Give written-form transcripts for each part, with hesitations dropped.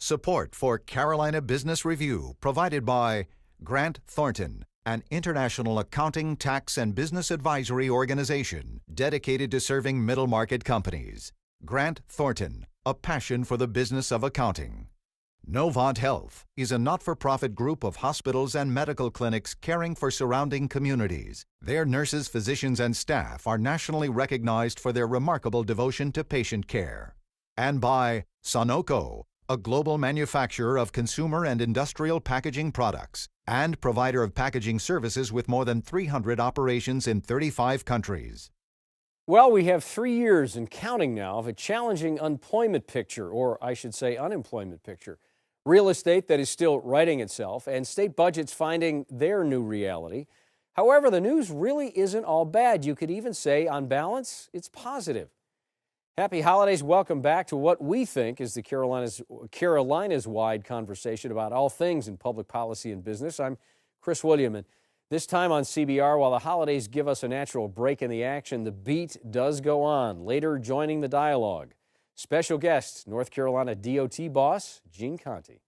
Support for Carolina Business Review provided by Grant Thornton, an international accounting, tax, and business advisory organization dedicated to serving middle-market companies. Grant Thornton, a passion for the business of accounting. Novant HEALTH is a not-for-profit group of hospitals and medical clinics caring for surrounding communities. Their nurses, physicians, and staff are nationally recognized for their remarkable devotion to patient care. And by Sonoco, a global manufacturer of consumer and industrial packaging products and provider of packaging services with more than 300 operations in 35 countries. Well, we have 3 years and counting now of a challenging employment picture, or I should say unemployment picture. Real estate that is still righting itself, and state budgets finding their new reality. However, the news really isn't all bad. You could even say, on balance, it's positive. Happy holidays. Welcome back to what we think is the Carolinas-wide conversation about all things in public policy and business. I'm Chris William, and this time on CBR, while the holidays give us a natural break in the action, the beat does go on. Later, joining the dialogue, special guest, North Carolina DOT boss, Gene Conti.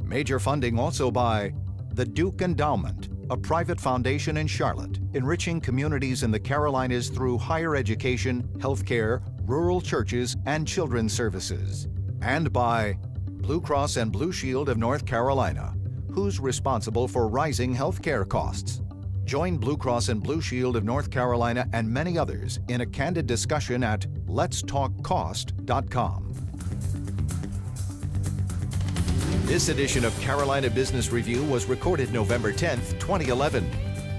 Major funding also by the Duke Endowment, a private foundation in Charlotte, enriching communities in the Carolinas through higher education, healthcare, rural churches, and children's services. And by Blue Cross and Blue Shield of North Carolina, who's responsible for rising healthcare costs. Join Blue Cross and Blue Shield of North Carolina and many others in a candid discussion at letstalkcost.com. This edition of Carolina Business Review was recorded November 10th, 2011.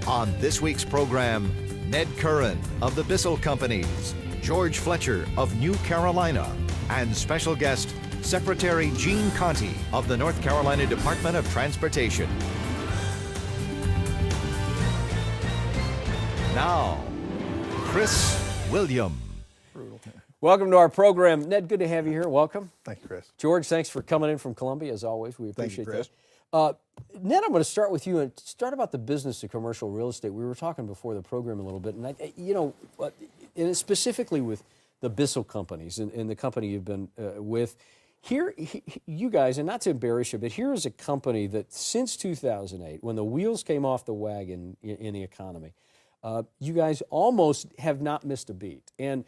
On this week's program, Ned Curran of the Bissell Companies, George Fletcher of New Carolina, and special guest, Secretary Gene Conti of the North Carolina Department of Transportation. Now, Chris William. Welcome to our program. Ned, good to have you here. Welcome. Thank you, Chris. George, thanks for coming in from Columbia, as always. We appreciate Chris. that. Ned, I'm going to start with you and start about the business of commercial real estate. We were talking before the program a little bit, and and specifically with the Bissell Companies and the company you've been with. Here, you guys, and not to embarrass you, but here is a company that since 2008, when the wheels came off the wagon in the economy, you guys almost have not missed a beat. And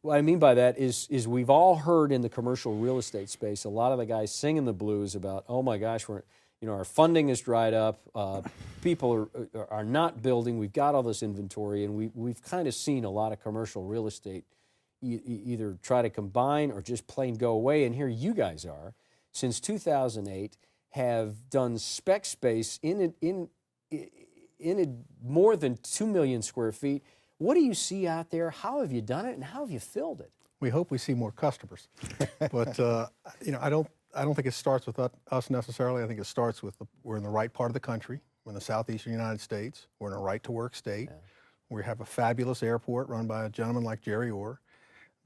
what I mean by that is we've all heard in the commercial real estate space a lot of the guys singing the blues about, oh my gosh, our funding is dried up, people are not building, we've got all this inventory, and we've kind of seen a lot of commercial real estate either try to combine or just plain go away. And here you guys are, since 2008, have done spec space in more than 2 million square feet. What do you see out there? How have you done it, and how have you filled it? We hope we see more customers, but I don't think it starts with us necessarily. I think it starts with we're in the right part of the country. We're in the southeastern United States. We're in a right-to-work state. Yeah. We have a fabulous airport run by a gentleman like Jerry Orr.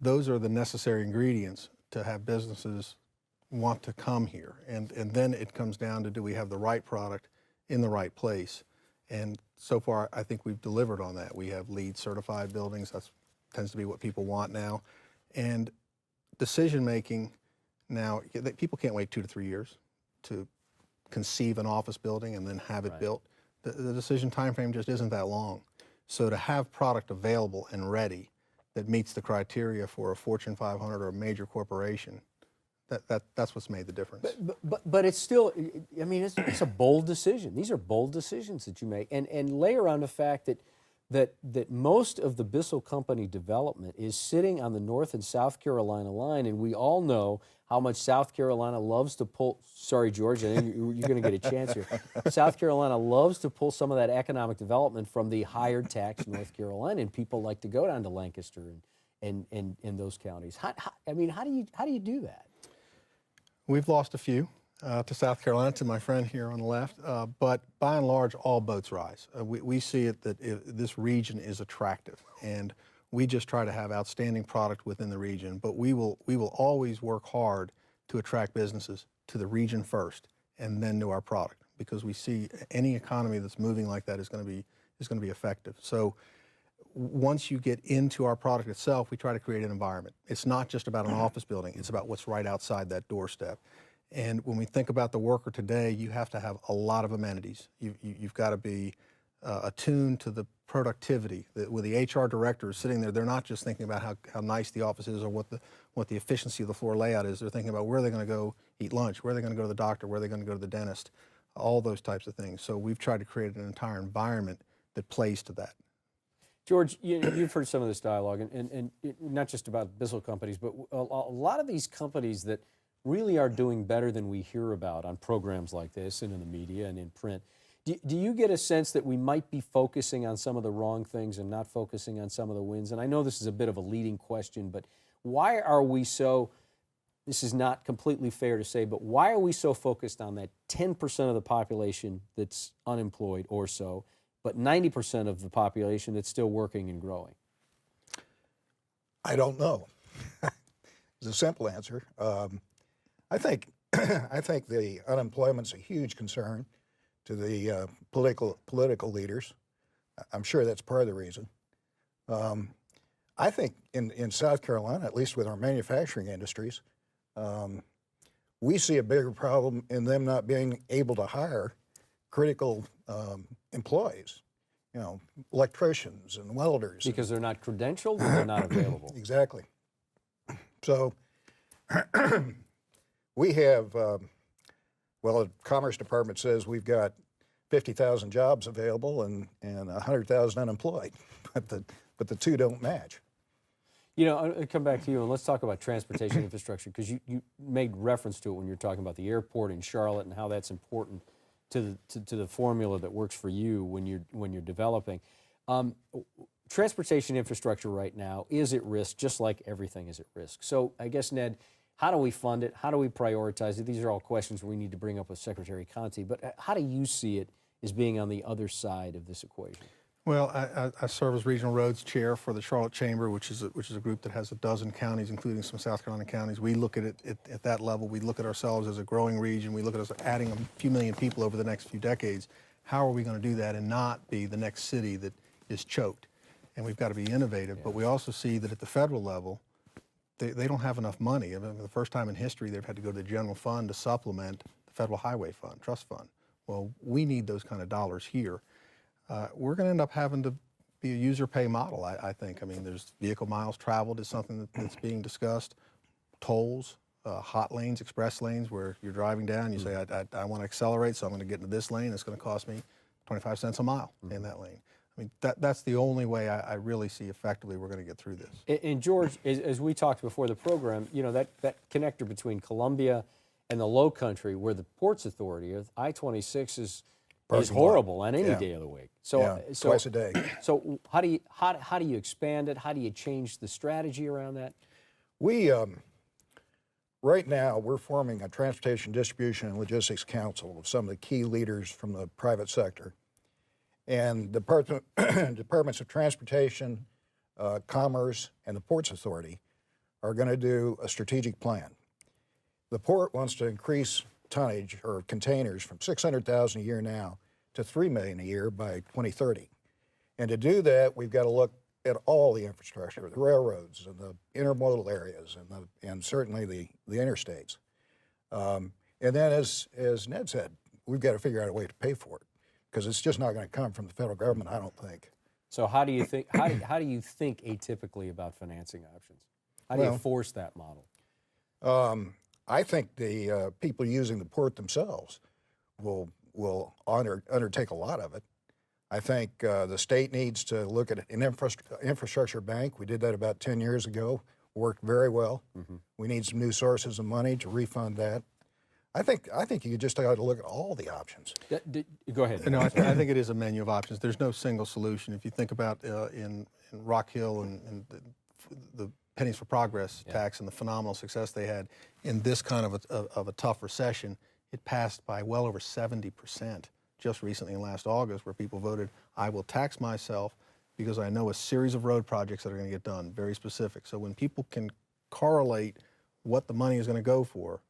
Those are the necessary ingredients to have businesses want to come here, and then it comes down to, do we have the right product in the right place? And so far, I think we've delivered on that. We have LEED certified buildings. That tends to be what people want now. And decision-making now, people can't wait 2 to 3 years to conceive an office building and then have it built. The decision time frame just isn't that long. So to have product available and ready that meets the criteria for a Fortune 500 or a major corporation, that's what's made the difference. But it's still, I mean, it's a bold decision. These are bold decisions that you make, and layer on the fact that most of the Bissell Company development is sitting on the North and South Carolina line, and we all know how much South Carolina loves to pull. Sorry, George, I think you're going to get a chance here. South Carolina loves to pull some of that economic development from the higher tax North Carolina, and people like to go down to Lancaster and those counties. How do you do that? We've lost a few to South Carolina, to my friend here on the left, but by and large, all boats rise. We see it that this region is attractive, and we just try to have outstanding product within the region, but we will always work hard to attract businesses to the region first and then to our product, because we see any economy that's moving like that is going to be effective. So once you get into our product itself, we try to create an environment. It's not just about an office building, it's about what's right outside that doorstep. And when we think about the worker today, you have to have a lot of amenities. You've got to be attuned to the productivity. With the HR directors sitting there, they're not just thinking about how nice the office is or what the efficiency of the floor layout is. They're thinking about where they're going to go eat lunch, where they're going to go to the doctor, where they're going to go to the dentist, all those types of things. So we've tried to create an entire environment that plays to that. George, you've heard some of this dialogue, and not just about BUSIN companies, but a lot of these companies that really are doing better than we hear about on programs like this and in the media and in print. Do you get a sense that we might be focusing on some of the wrong things and not focusing on some of the wins? And I know this is a bit of a leading question, but why are we so, this is not completely fair to say, but why are we so focused on that 10% of the population that's unemployed or so, but 90% of the population that's still working and growing? I don't know. It's a simple answer. I think the unemployment's a huge concern to the political leaders. I'm sure that's part of the reason. I think in South Carolina, at least with our manufacturing industries, we see a bigger problem in them not being able to hire critical employees, you know, electricians and welders. Because they're not credentialed or they're not available. Exactly. So we have, well, the Commerce Department says we've got 50,000 jobs available and 100,000 unemployed, but the two don't match. You know, I'll come back to you, and let's talk about transportation infrastructure, because you made reference to it when you were talking about the airport in Charlotte and how that's important to the formula that works for you when you're developing. Transportation infrastructure right now is at risk, just like everything is at risk. So I guess, Ned, how do we fund it? How do we prioritize it? These are all questions we need to bring up with Secretary Conti, but how do you see it as being on the other side of this equation? Well, I serve as Regional Roads Chair for the Charlotte Chamber, which is a group that has a dozen counties, including some South Carolina counties. We look at it at that level. We look at ourselves as a growing region. We look at us adding a few million people over the next few decades. How are we going to do that and not be the next city that is choked? And we've got to be innovative, but we also see that at the federal level, they don't have enough money. I mean, for the first time in history, they've had to go to the general fund to supplement the federal highway fund, trust fund. Well, we need those kind of dollars here. We're going to end up having to be a user pay model, I think. I mean, there's vehicle miles traveled is something that's being discussed. Tolls, hot lanes, express lanes, where you're driving down, you say, I want to accelerate, so I'm going to get into this lane. It's going to cost me 25 cents a mile in that lane. I mean, that's the only way I really see effectively we're going to get through this. And George, as we talked before the program, you know, that connector between Columbia and the Low Country, where the Ports Authority, I-26 is horrible on any day of the week. So, twice a day. So how do you expand it? How do you change the strategy around that? We right now we're forming a Transportation Distribution and Logistics Council of some of the key leaders from the private sector. And departments of Transportation, Commerce, and the Ports Authority are going to do a strategic plan. The port wants to increase tonnage or containers from 600,000 a year now to 3 million a year by 2030. And to do that, we've got to look at all the infrastructure, the railroads and the intermodal areas and certainly the interstates. And then as Ned said, we've got to figure out a way to pay for it, because it's just not going to come from the federal government, I don't think. So how do you think how do you think atypically about financing options? How do you force that model? I think the people using the port themselves will undertake a lot of it. I think the state needs to look at an infrastructure bank. We did that about 10 years ago. Worked very well. We need some new sources of money to refund that. I think you just got to look at all the options. Go ahead. No, I think it is a menu of options. There's no single solution. If you think about in Rock Hill and the Pennies for Progress tax and the phenomenal success they had in this kind of a tough recession, it passed by well over 70% just recently in last August, where people voted, I will tax myself because I know a series of road projects that are going to get done, very specific. So when people can correlate what the money is going to go for,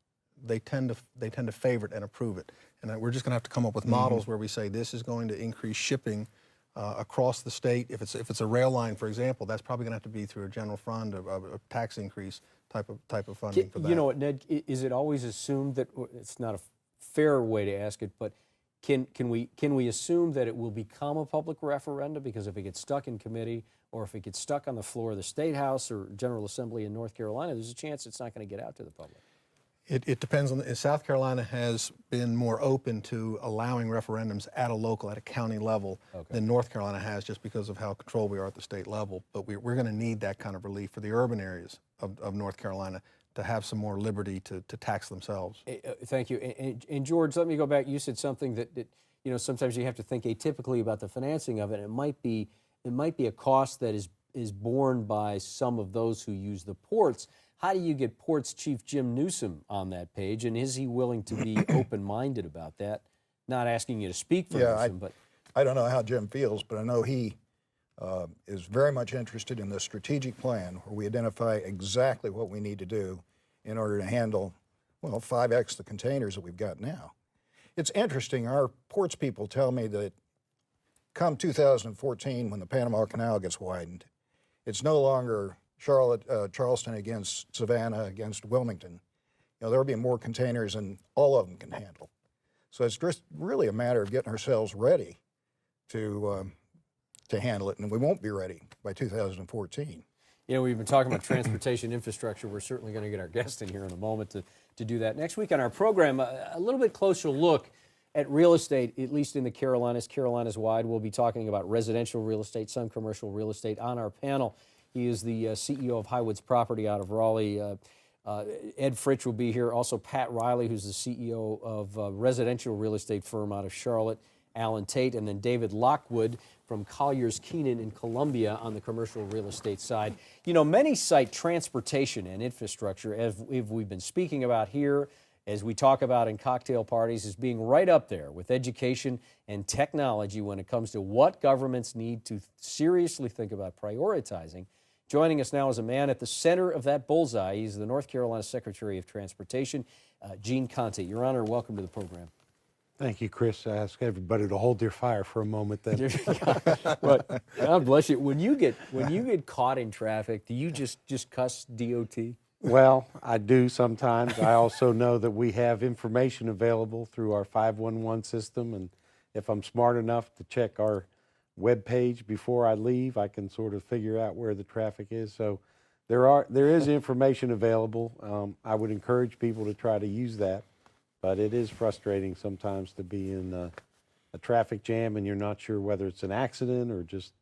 they tend to favor it and approve it. And we're just going to have to come up with models where we say this is going to increase shipping across the state. If it's a rail line, for example, that's probably going to have to be through a general fund, a tax increase type of funding for that. You know what, Ned? Is it always assumed that it's not a fair way to ask it, but can we assume that it will become a public referendum? Because if it gets stuck in committee, or if it gets stuck on the floor of the State House or General Assembly in North Carolina, there's a chance it's not going to get out to the public. It depends on. South Carolina has been more open to allowing referendums at a county level than North Carolina has, just because of how controlled we are at the state level. But we're going to need that kind of relief for the urban areas of North Carolina to have some more liberty to tax themselves. Thank you. And George, let me go back. You said something that you know, sometimes you have to think atypically about the financing of it. It might be a cost that is borne by some of those who use the ports. How do you get Ports Chief Jim Newsom on that page, and is he willing to be open-minded about that? Not asking you to speak for Newsom, but I don't know how Jim feels, but I know he is very much interested in the strategic plan where we identify exactly what we need to do in order to handle, well, 5x the containers that we've got now. It's interesting, our ports people tell me that come 2014, when the Panama Canal gets widened, it's no longer Charleston against Savannah against Wilmington. You know, there'll be more containers than all of them can handle. So it's just really a matter of getting ourselves ready to handle it, and we won't be ready by 2014. you know, we've been talking about transportation infrastructure. We're certainly going to get our guest in here in a moment to do that. Next week on our program, a little bit closer look at real estate, at least in the Carolinas, Carolinas-wide. We'll be talking about residential real estate, some commercial real estate. On our panel, he is the CEO of Highwoods Property out of Raleigh. Ed Fritsch will be here. Also, Pat Riley, who's the CEO of a residential real estate firm out of Charlotte, Alan Tate, and then David Lockwood from Colliers Keenan in Columbia on the commercial real estate side. You know, many cite transportation and infrastructure, as we've been speaking about here, as we talk about in cocktail parties, as being right up there with education and technology when it comes to what governments need to seriously think about prioritizing. Joining us now is a man at the center of that bullseye. He's the North Carolina Secretary of Transportation, Gene Conti. Your Honor, welcome to the program. Thank you, Chris. I ask everybody to hold their fire for a moment then. But God bless you. When you get caught in traffic, do you just cuss DOT? Well, I do sometimes. I also know that we have information available through our 511 system, and if I'm smart enough to check our web page before I leave, I can sort of figure out where the traffic is. So there is information available. I would encourage people to try to use that. But it is frustrating sometimes to be in a traffic jam and you're not sure whether it's an accident or just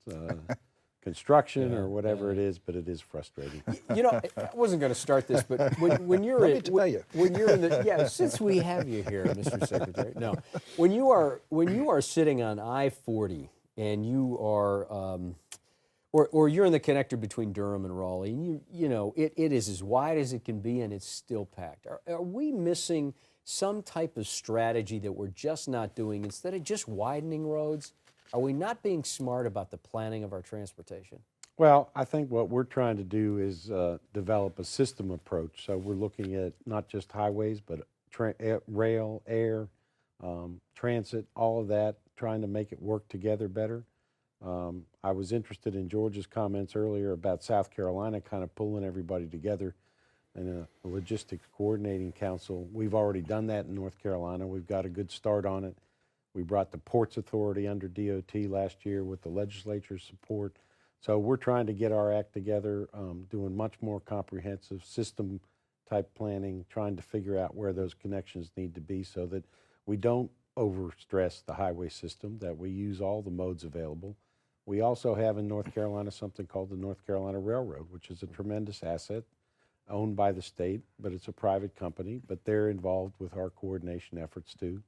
construction or whatever it is, but it is frustrating. You know, I wasn't going to start this, but when you're in the since we have you here, Mr. Secretary, no, when you are sitting on I-40 and you are or you're in the connector between Durham and Raleigh, and you know it is as wide as it can be and it's still packed. Are we missing some type of strategy that we're just not doing instead of just widening roads? Are we not being smart about the planning of our transportation? Well, I think what we're trying to do is develop a system approach. So we're looking at not just highways, but rail, air, transit, all of that, trying to make it work together better. I was interested in George's comments earlier about South Carolina kind of pulling everybody together in a logistics coordinating council. We've already done that in North Carolina. We've got a good start on it. We brought the Ports Authority under DOT last year with the legislature's support. So we're trying to get our act together, doing much more comprehensive system type planning, trying to figure out where those connections need to be so that we don't overstress the highway system, that we use all the modes available. We also have in North Carolina something called the North Carolina Railroad, which is a tremendous asset, owned by the state, but it's a private company, but they're involved with our coordination efforts too.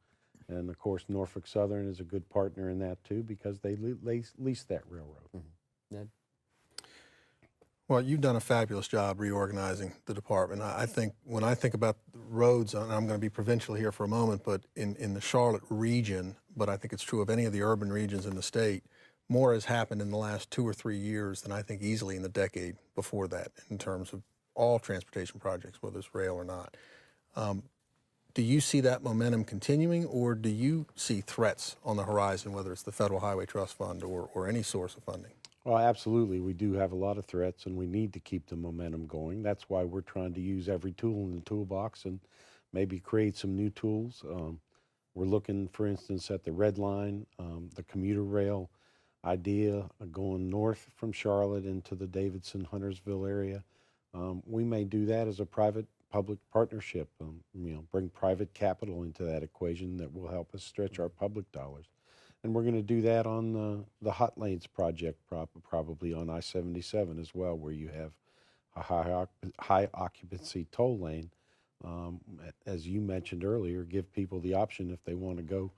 And of course, Norfolk Southern is a good partner in that too because they lease that railroad. Mm-hmm. Ned? Well, you've done a fabulous job reorganizing the department. I think when I think about roads, and I'm going to be provincial here for a moment, but in the Charlotte region, but I think it's true of any of the urban regions in the state, more has happened in the last 2 or 3 years than I think easily in the decade before that in terms of all transportation projects, whether it's rail or not. do you see that momentum continuing, or do you see threats on the horizon, whether it's the Federal Highway Trust Fund or any source of funding? Well, absolutely. We do have a lot of threats, and we need to keep the momentum going. That's why we're trying to use every tool in the toolbox and maybe create some new tools. We're looking, for instance, at the Red Line, the commuter rail idea going north from Charlotte into the Davidson-Huntersville area. We may do that as a private-public partnership, bring private capital into that equation that will help us stretch our public dollars. And we're going to do that on the Hot Lanes project, probably on I-77 as well, where you have a high occupancy toll lane. As you mentioned earlier, give people the option if they want to go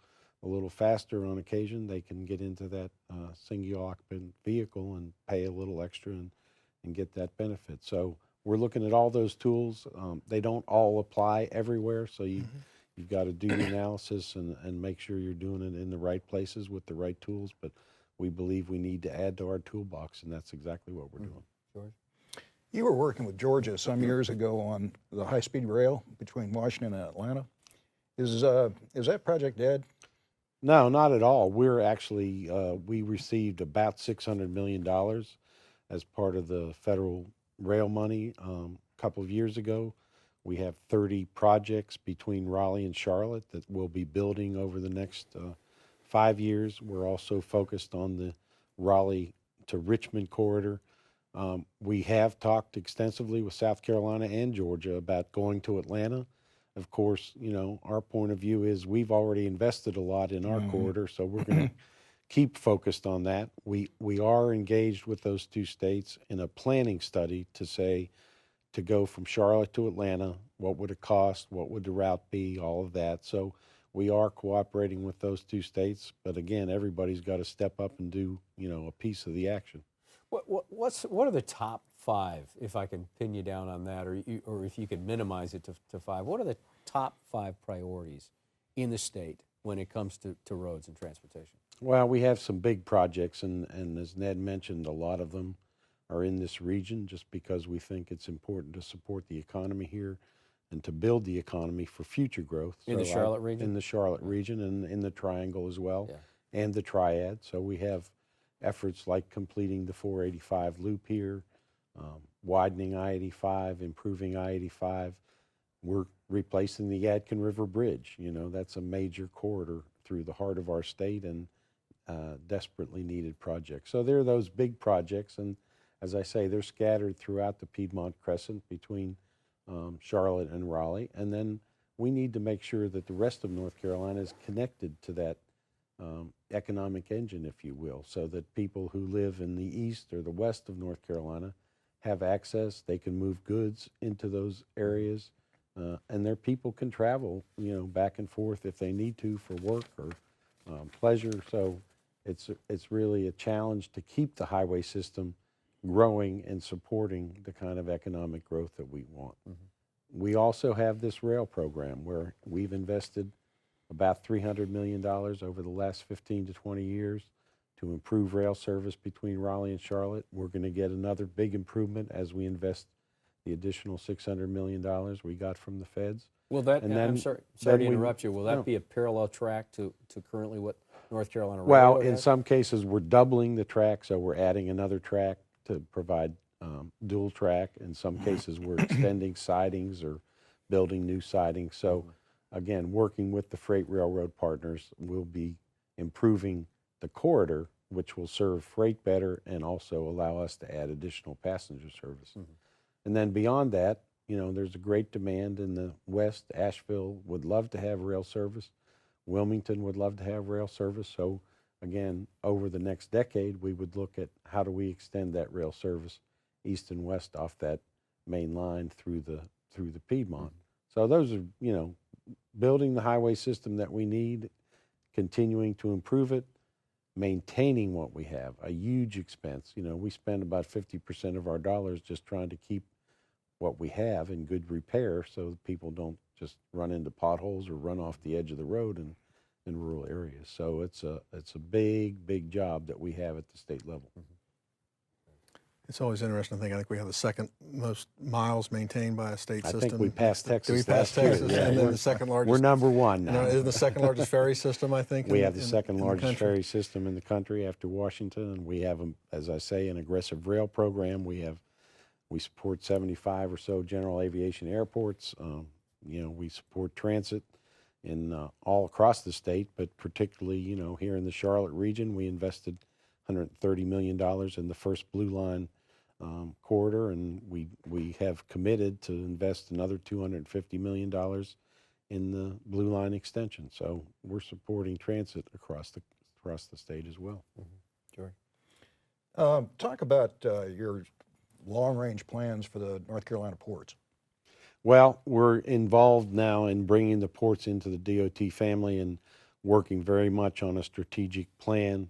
a little faster on occasion, they can get into that single occupant vehicle and pay a little extra and get that benefit. So we're looking at all those tools. They don't all apply everywhere, so you've got to do the analysis and make sure you're doing it in the right places with the right tools. But we believe we need to add to our toolbox, and that's exactly what we're doing. George? You were working with Georgia some years ago on the high-speed rail between Washington and Atlanta. Is that project dead? No, not at all. We're actually, we received about $600 million as part of the federal rail money a couple of years ago. We have 30 projects between Raleigh and Charlotte that we'll be building over the next 5 years. We're also focused on the Raleigh to Richmond corridor. We have talked extensively with South Carolina and Georgia about going to Atlanta. Of course, our point of view is we've already invested a lot in our corridor, so we're going to keep focused on that. We are engaged with those two states in a planning study to go from Charlotte to Atlanta. What would it cost? What would the route be? All of that. So we are cooperating with those two states, but again, everybody's got to step up and do a piece of the action. What are the top 5, if I can pin you down on that, or if you could minimize it to 5? What are the top 5 priorities in the state when it comes to roads and transportation? Well, we have some big projects, and as Ned mentioned, a lot of them are in this region just because we think it's important to support the economy here and to build the economy for future growth. In the Charlotte region? In the Charlotte region and in the Triangle as well, yeah. and the Triad. So we have efforts like completing the 485 loop here, widening I-85, improving I-85. We're replacing the Yadkin River Bridge. That's a major corridor through the heart of our state and desperately needed project. So there are those big projects, and as I say, they're scattered throughout the Piedmont Crescent between Charlotte and Raleigh. And then we need to make sure that the rest of North Carolina is connected to that economic engine, if you will, so that people who live in the east or the west of North Carolina have access. They can move goods into those areas, and their people can travel, back and forth if they need to for work or pleasure. So it's really a challenge to keep the highway system growing and supporting the kind of economic growth that we want. We also have this rail program where we've invested about $300 million over the last 15 to 20 years to improve rail service between Raleigh and Charlotte. We're going to get another big improvement as we invest the additional $600 million we got from the feds. Will that, And I'm then- sorry then to we- interrupt you, will that no. be a parallel track to currently what North Carolina Well, Railroad in has? some cases, we're doubling the track, so we're adding another track to provide dual track. In some cases, we're extending sidings or building new sidings. So again, working with the freight railroad partners, we'll be improving the corridor, which will serve freight better and also allow us to add additional passenger service. And then beyond that, there's a great demand in the west. Asheville would love to have rail service. Wilmington would love to have rail service. So again, over the next decade, we would look at how do we extend that rail service east and west off that main line through the Piedmont. So those are, building the highway system that we need, continuing to improve it, maintaining what we have, a huge expense. We spend about 50% of our dollars just trying to keep what we have in good repair so that people don't just run into potholes or run off the edge of the road in rural areas. So it's a big, big job that we have at the state level. It's always interesting to think. I think we have the second most miles maintained by a state I system. think we passed Texas. Did we pass last year. Texas? Yeah, And then the second largest. We're number one No, now. is the second largest ferry system, I think. We in- have the in- second in the largest country. ferry system in the country after Washington, and we have, as I say, an aggressive rail program. We support 75 or so general aviation airports. We support transit in all across the state, but particularly, here in the Charlotte region, we invested $130 million in the first Blue Line corridor, and we have committed to invest another $250 million in the Blue Line extension. So we're supporting transit across the state as well. Sure. Talk about your long-range plans for the North Carolina ports. Well, we're involved now in bringing the ports into the DOT family and working very much on a strategic plan.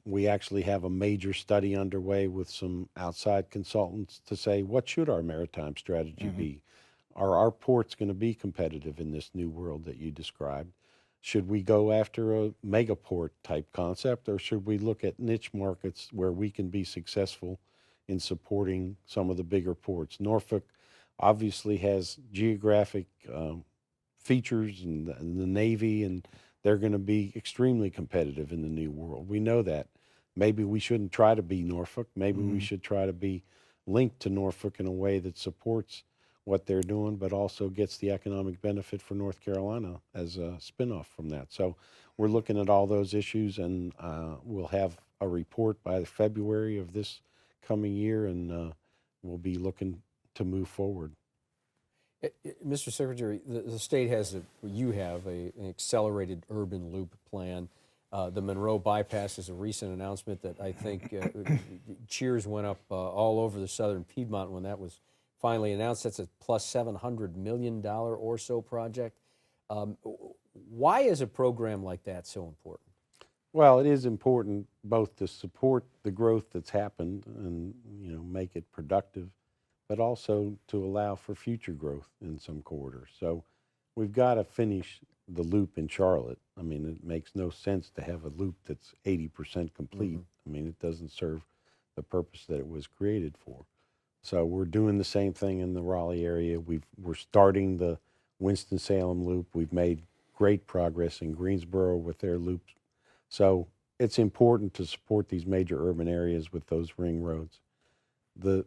We actually have a major study underway with some outside consultants to say, what should our maritime strategy be? Are our ports going to be competitive in this new world that you described? Should we go after a megaport type concept, or should we look at niche markets where we can be successful in supporting some of the bigger ports? Norfolk obviously has geographic features and the Navy, and they're going to be extremely competitive in the new world. We know that. Maybe we shouldn't try to be Norfolk. Maybe we should try to be linked to Norfolk in a way that supports what they're doing, but also gets the economic benefit for North Carolina as a spinoff from that. So we're looking at all those issues, and we'll have a report by February of this coming year, and we'll be looking to move forward. Mr. Secretary, the state has, you have an accelerated urban loop plan. The Monroe bypass is a recent announcement that I think cheers went up all over the southern Piedmont when that was finally announced. That's a plus $700 million or so project. Why is a program like that so important? Well, it is important both to support the growth that's happened and make it productive, but also to allow for future growth in some corridors. So we've got to finish the loop in Charlotte. I mean, it makes no sense to have a loop that's 80% complete. I mean, it doesn't serve the purpose that it was created for. So we're doing the same thing in the Raleigh area. We're starting the Winston-Salem loop. We've made great progress in Greensboro with their loops. So it's important to support these major urban areas with those ring roads. The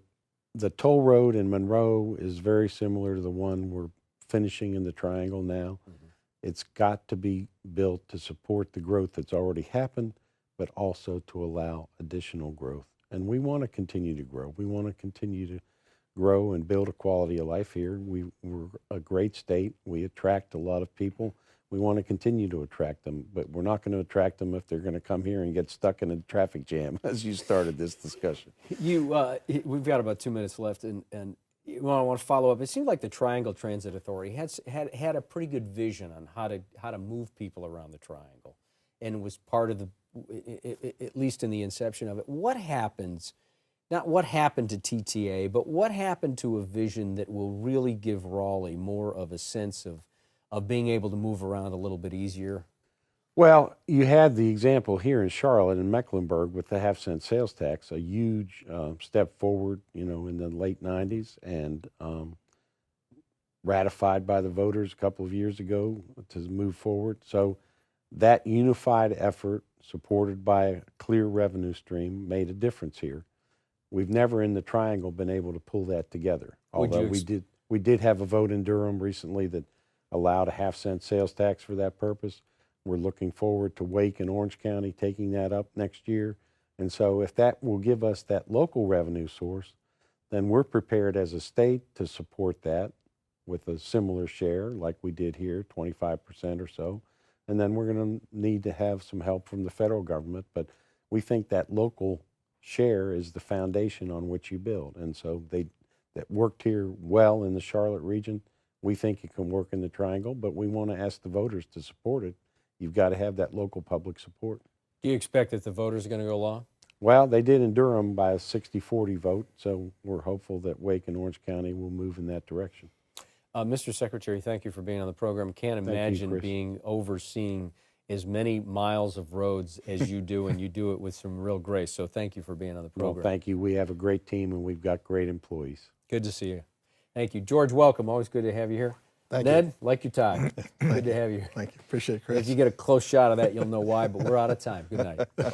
toll road in Monroe is very similar to the one we're finishing in the Triangle now. It's got to be built to support the growth that's already happened, but also to allow additional growth. And we want to continue to grow. We want to continue to grow and build a quality of life here. We're a great state. We attract a lot of people. We want to continue to attract them, but we're not going to attract them if they're going to come here and get stuck in a traffic jam, as you started this discussion. We've got about 2 minutes left, and I want to follow up. It seemed like the Triangle Transit Authority had a pretty good vision on how to move people around the Triangle, and was part of at least in the inception of it. What happens? Not what happened to TTA, but what happened to a vision that will really give Raleigh more of a sense of being able to move around a little bit easier? Well, you had the example here in Charlotte and Mecklenburg with the half-cent sales tax, a huge step forward, in the late 90s, and ratified by the voters a couple of years ago to move forward. So that unified effort, supported by a clear revenue stream, made a difference here. We've never in the Triangle been able to pull that together. Although we did have a vote in Durham recently that allowed a half-cent sales tax for that purpose. We're looking forward to Wake and Orange County taking that up next year. And so if that will give us that local revenue source, then we're prepared as a state to support that with a similar share like we did here, 25% or so. And then we're going to need to have some help from the federal government. But we think that local share is the foundation on which you build. And so that worked here well in the Charlotte region. We think it can work in the Triangle, but we want to ask the voters to support it. You've got to have that local public support. Do you expect that the voters are going to go along? Well, they did in Durham by a 60-40 vote, so we're hopeful that Wake and Orange County will move in that direction. Mr. Secretary, thank you for being on the program. Can't imagine being overseeing as many miles of roads as you do, and you do it with some real grace. So thank you for being on the program. Well, thank you. We have a great team, and we've got great employees. Good to see you. Thank you. George, welcome. Always good to have you here. Thank Ned, you. like your tie. Good to have you. Thank you. Appreciate it, Chris. If you get a close shot of that, you'll know why, but we're out of time. Good night. Bye.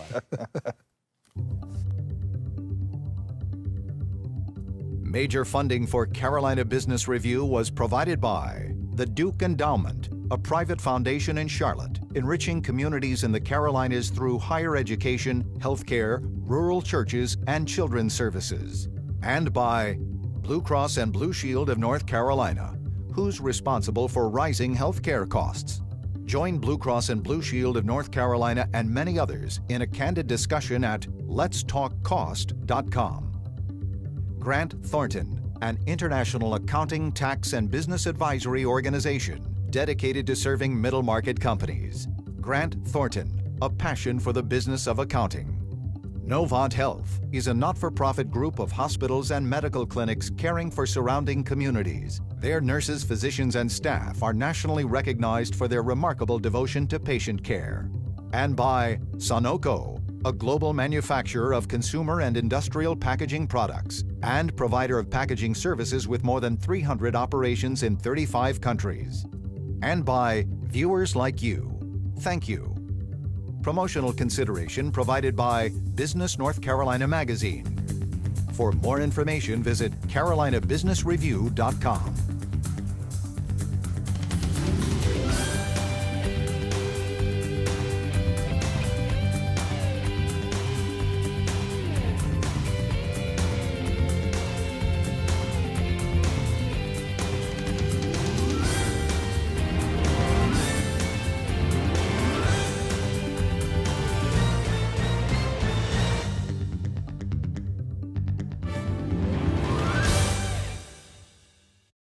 Major funding for Carolina Business Review was provided by the Duke Endowment, a private foundation in Charlotte, enriching communities in the Carolinas through higher education, healthcare, rural churches, and children's services. And by Blue Cross and Blue Shield of North Carolina, who's responsible for rising healthcare costs. Join Blue Cross and Blue Shield of North Carolina and many others in a candid discussion at letstalkcost.com. Grant Thornton, an international accounting, tax, and business advisory organization dedicated to serving middle market companies. Grant Thornton, a passion for the business of accounting. Novant HEALTH is a not-for-profit group of hospitals and medical clinics caring for surrounding communities. Their nurses, physicians, and staff are nationally recognized for their remarkable devotion to patient care. And by Sunoco, a global manufacturer of consumer and industrial packaging products and provider of packaging services with more than 300 operations in 35 countries. And by viewers like you. Thank you. Promotional consideration provided by Business North Carolina Magazine. For more information, visit carolinabusinessreview.com.